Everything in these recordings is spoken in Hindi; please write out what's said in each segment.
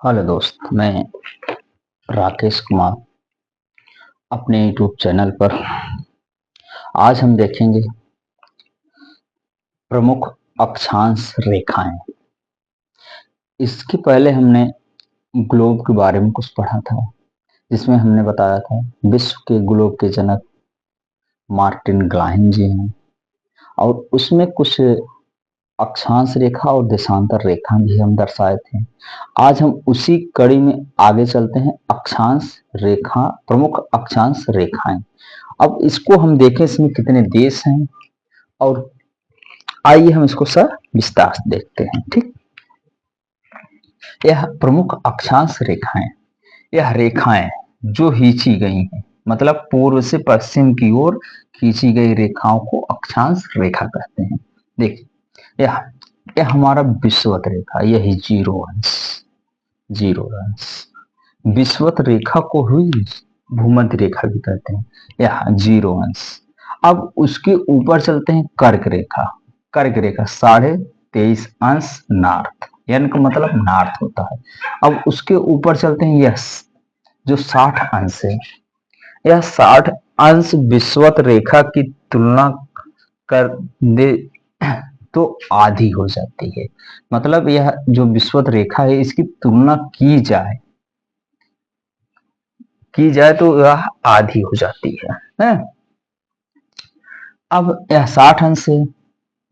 हेलो दोस्त, मैं राकेश कुमार अपने यूट्यूब चैनल पर आज हम देखेंगे प्रमुख अक्षांश रेखाएं। इसके पहले हमने ग्लोब के बारे में कुछ पढ़ा था, जिसमें हमने बताया था विश्व के ग्लोब के जनक मार्टिन ग्लाइन जी हैं और उसमें कुछ अक्षांश रेखा और देशांतर रेखा भी हम दर्शाए थे। आज हम उसी कड़ी में आगे चलते हैं। अक्षांश रेखा, प्रमुख अक्षांश रेखाएं। अब इसको हम देखें, इसमें कितने देश हैं और आइए हम इसको सर विस्तार से देखते हैं। ठीक, यह प्रमुख अक्षांश रेखाएं, यह रेखाएं जो खींची गई हैं, मतलब पूर्व से पश्चिम की ओर खींची गई रेखाओं को अक्षांश रेखा कहते हैं। देखिए, यह हमारा विषुवत रेखा, यही जीरो अंश विषुवत रेखा को हुई भूमध्य रेखा भी कहते हैं। यह जीरो अंश। अब उसके ऊपर चलते हैं कर्क रेखा। कर्क रेखा 23.5 नॉर्थ, यानी का मतलब नॉर्थ होता है। अब उसके ऊपर चलते हैं यस, जो 60 अंश है। यह 60 अंश विषुवत रेखा की तुलना कर दे तो आधी हो जाती है। मतलब यह जो विषुवत रेखा है, इसकी तुलना की जाए तो यह आधी हो जाती है? अब यह 60 अंश है,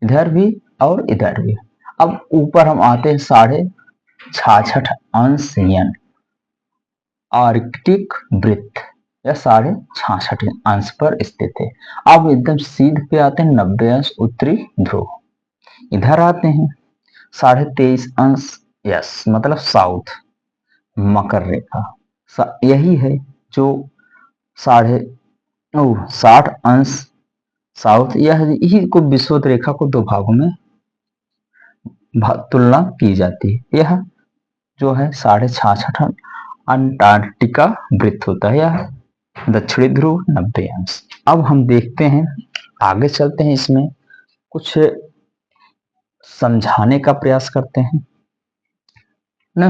इधर भी और इधर भी। अब ऊपर हम आते हैं 66.5 अंश यानी आर्कटिक वृत्त, यह 66.5 अंश पर स्थित है। अब एकदम सीध पे आते हैं 90 अंश उत्तरी ध्रुव। इधर आते हैं 23.5 अंश, यस मतलब साउथ, मकर रेखा। यही है जो साढ़े 60 अंश साउथ। यही को विषुवत रेखा को दो भागों में तुलना की जाती है। यह जो है 66.5 अंटार्कटिका वृत्त होता है, यह दक्षिणी ध्रुव 90 अंश। अब हम देखते हैं, आगे चलते हैं, इसमें कुछ समझाने का प्रयास करते हैं ना,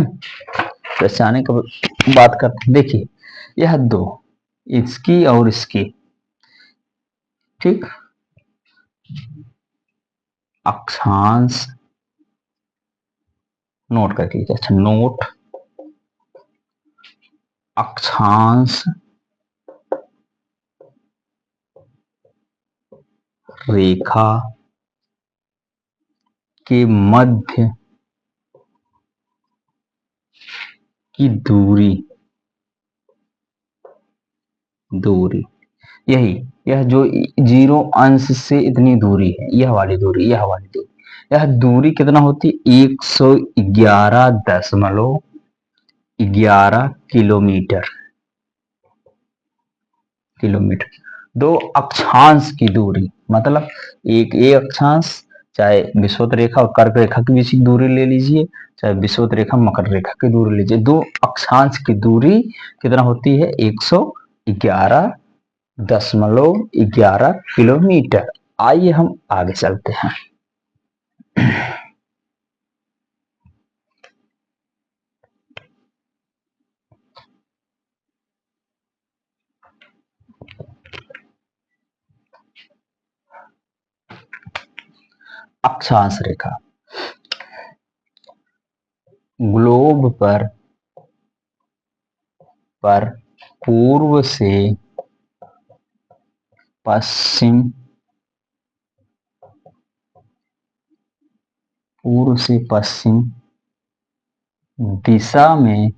समझाने का बात करते हैं। देखिए, यह दो, इसकी और इसकी, ठीक, अक्षांश नोट कर लीजिए। अच्छा, नोट अक्षांश रेखा के मध्य की दूरी यही, यह जो जीरो अंश से इतनी दूरी है, यह दूरी कितना होती है? 111.11 किलोमीटर। दो अक्षांश की दूरी, मतलब एक अक्षांश, चाहे विषुवत रेखा और कर्क रेखा के बीच की दूरी ले लीजिए, चाहे विषुवत रेखा मकर रेखा की दूरी लीजिए, दो अक्षांश की दूरी कितना होती है? 111.11 किलोमीटर। आइए हम आगे चलते हैं। अक्षांश रेखा ग्लोब पर पूर्व से पश्चिम दिशा में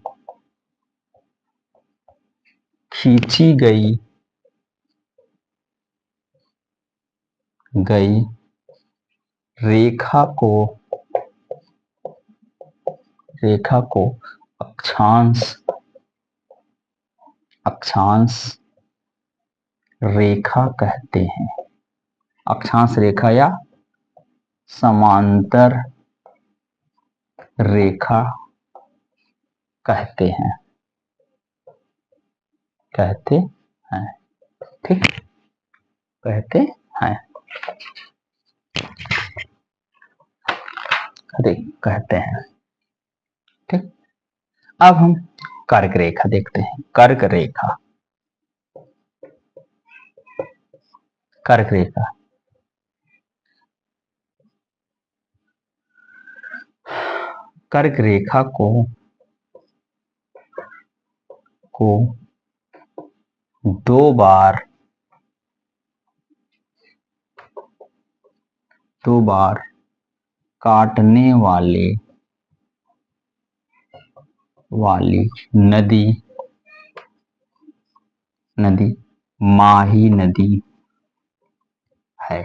खींची गई रेखा को अक्षांश रेखा कहते हैं। अक्षांश रेखा या समांतर रेखा कहते हैं ठीक, कहते हैं, ठीक। अब हम कर्क रेखा देखते हैं। कर्क रेखा, कर्क रेखा कर्क रेखा को दो बार काटने वाली नदी माही नदी है।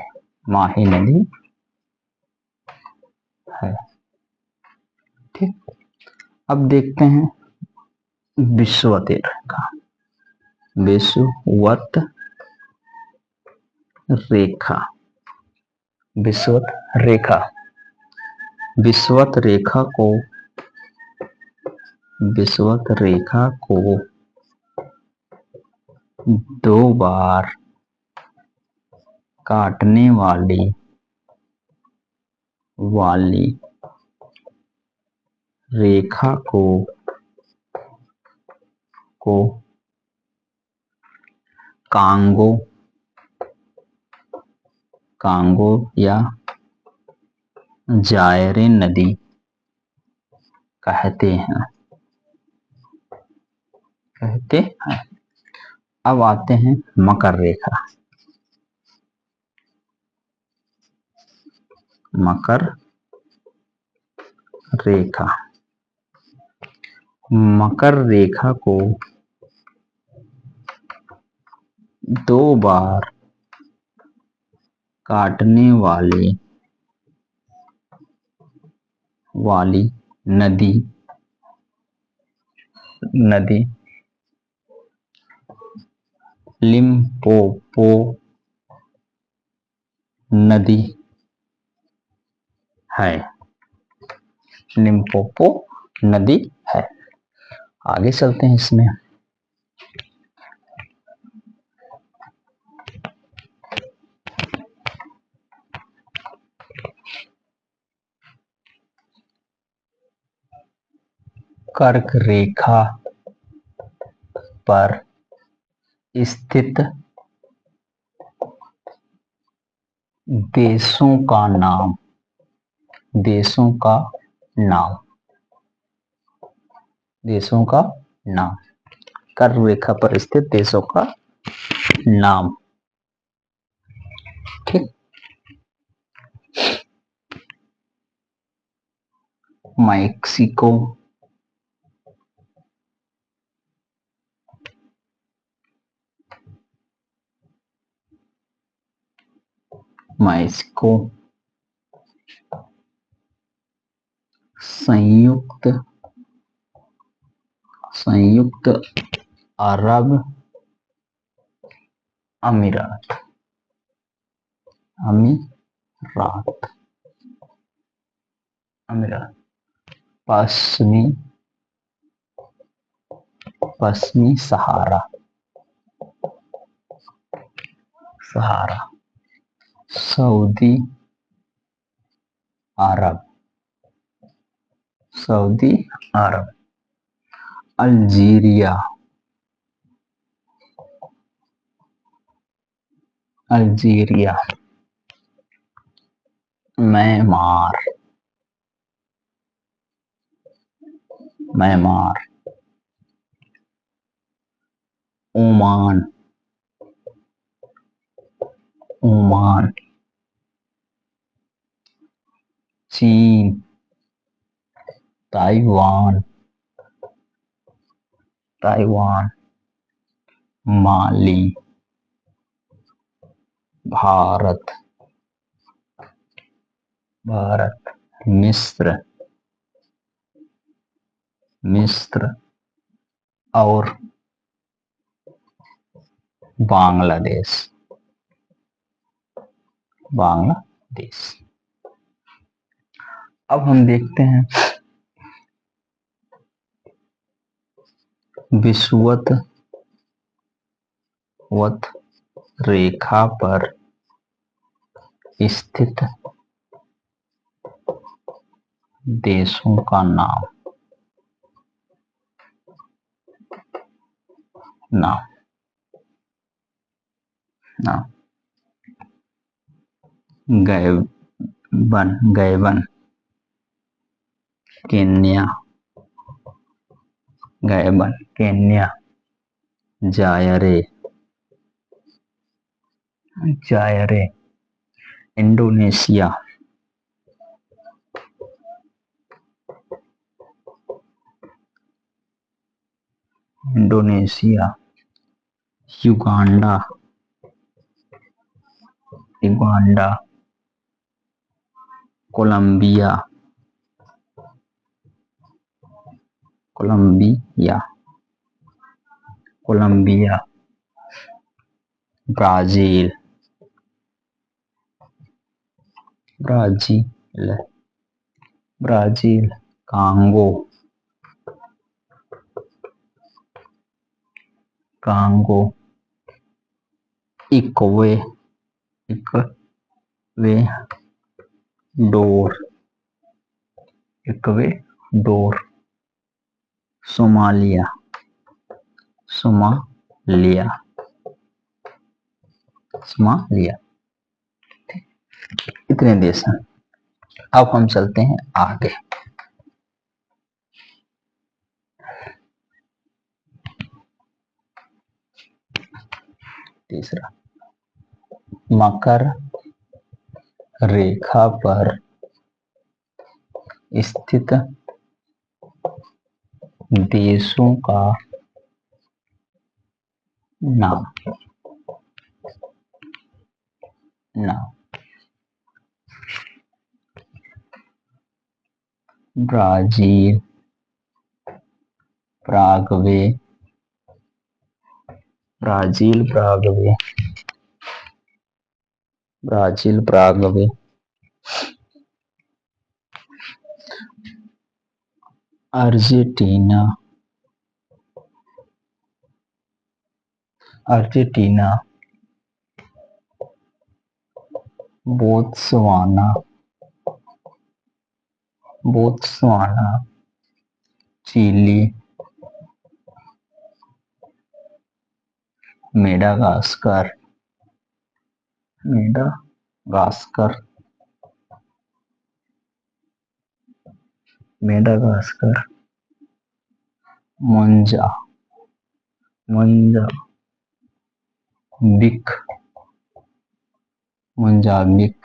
माही नदी है। ठीक। अब देखते हैं विषुवत रेखा। विषुवत रेखा, विषुवत रेखा, विषुवत रेखा को दो बार काटने वाली रेखा को कांगो या जायरे नदी कहते हैं। अब आते हैं मकर रेखा। मकर रेखा, मकर रेखा को दो बार काटने वाली नदी लिम्पोपो नदी है। लिम्पोपो नदी है। आगे चलते हैं इसमें। कर्क रेखा पर स्थित देशों का नाम, देशों का नाम, देशों का नाम, कर्क रेखा पर स्थित देशों का नाम। ठीक। मैक्सिको, मैक्सिको, संयुक्त अरब अमीरात, पश्चिमी सहारा, सऊदी अरब, अल्जीरिया, म्यांमार, ओमान, चीन, ताइवान, माली, भारत, मिस्र और बांग्लादेश। अब हम देखते हैं विषुवत रेखा पर स्थित देशों का नाम। ना ना Gabon Kenya Gabon Kenya Zaire Zaire Indonesia Indonesia Uganda Uganda Colombia Colombia Colombia Brazil Brazil Brazil Congo Congo Ecua Ecuador Ecuador Somalia Somalia Somalia इतने देश हैं। अब हम चलते हैं आगे। तीसरा, मकर रेखा पर स्थित देशों का नाम नाम Brazil Paraguay Brazil Paraguay Brazil Paraguay Argentina Argentina Botswana Botswana Chile Madagascar Madagascar Madagascar मोंजा मोंजाम्बिक मोंजाम्बिक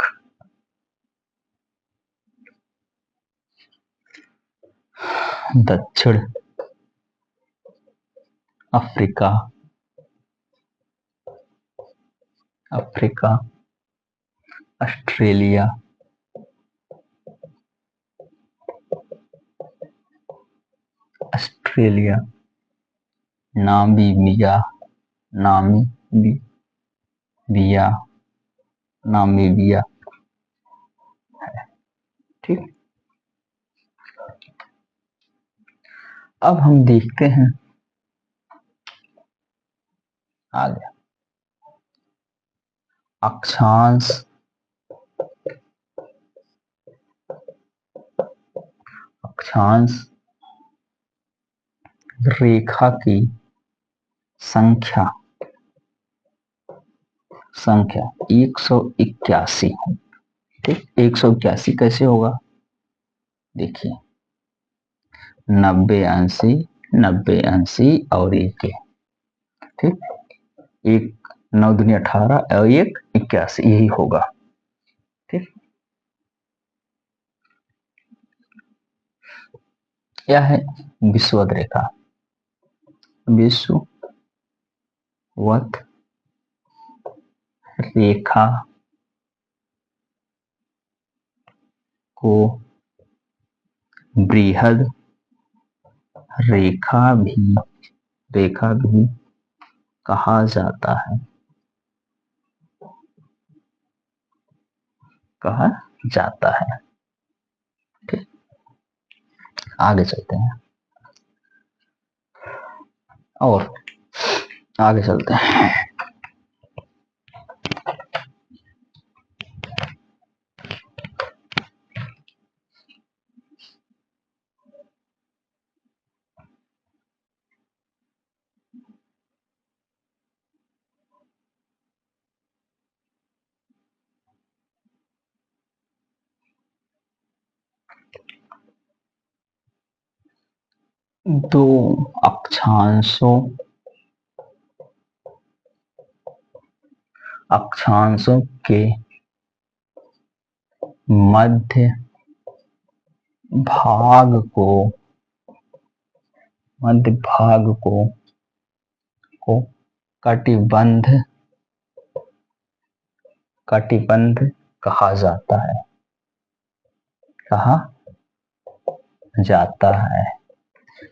दक्षिण Africa Africa Australia Australia Namibia Namibia Namibia ठीक। अब हम देखते हैं आगे अक्षांश अक्षांश रेखा की संख्या 181। ठीक, 181 कैसे होगा देखिए, 90 80 90 80 और एक ठीक, एक 9 दूनी 18 और एक 81, यही होगा। ठीक, यह है विषुवत रेखा। विषुवत रेखा को बृहद रेखा भी कहा जाता है ठीक, आगे चलते हैं और आगे चलते हैं। दो अक्षांशों के मध्य भाग को को कटिबंध कहा जाता है। कहा जाता है।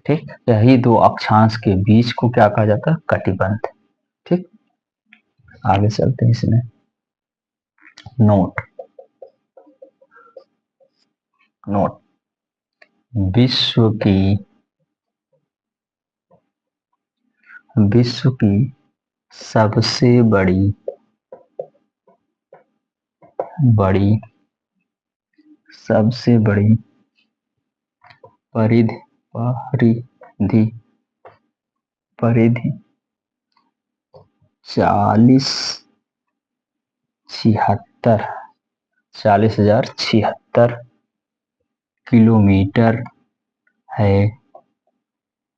ठीक, यही दो अक्षांश के बीच को क्या कहा जाता है? कटिबंध। ठीक, आगे चलते हैं इसमें। नोट विश्व की सबसे बड़ी परिधि 40,076 किलोमीटर है,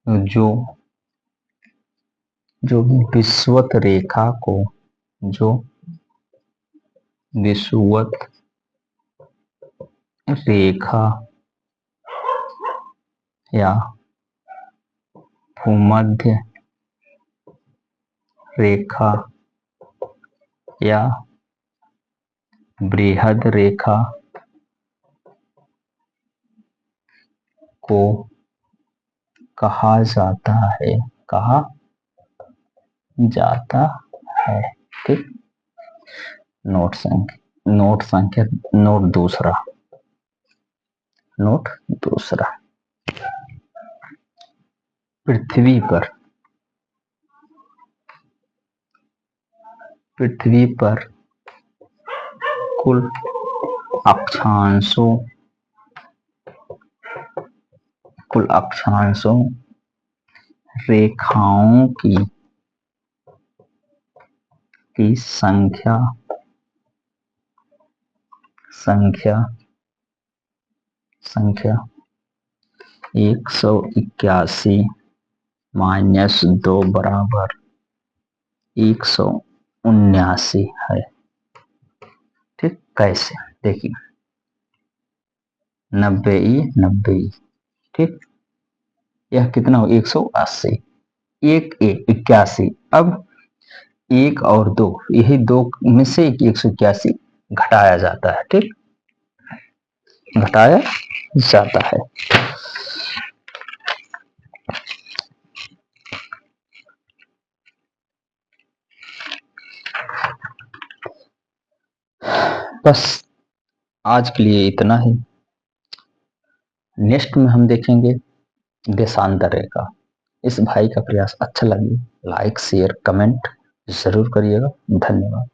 जो विषुवत रेखा या भूमध्य रेखा या बृहद रेखा को कहा जाता है। ठीक, नोट दूसरा। पृथ्वी पर कुल अक्षांशों रेखाओं की संख्या 181 - 2 बराबर 179 है। ठीक, कैसे? देखिए, 90 ठीक, यह कितना हो? 180, 81। अब 1 और 2, यही दो में से 181 घटाया जाता है। ठीक, घटाया जाता है। बस आज के लिए इतना ही। नेक्स्ट में हम देखेंगे देशांतर रेखा। इस भाई का प्रयास अच्छा लगे, लाइक शेयर कमेंट जरूर करिएगा। धन्यवाद।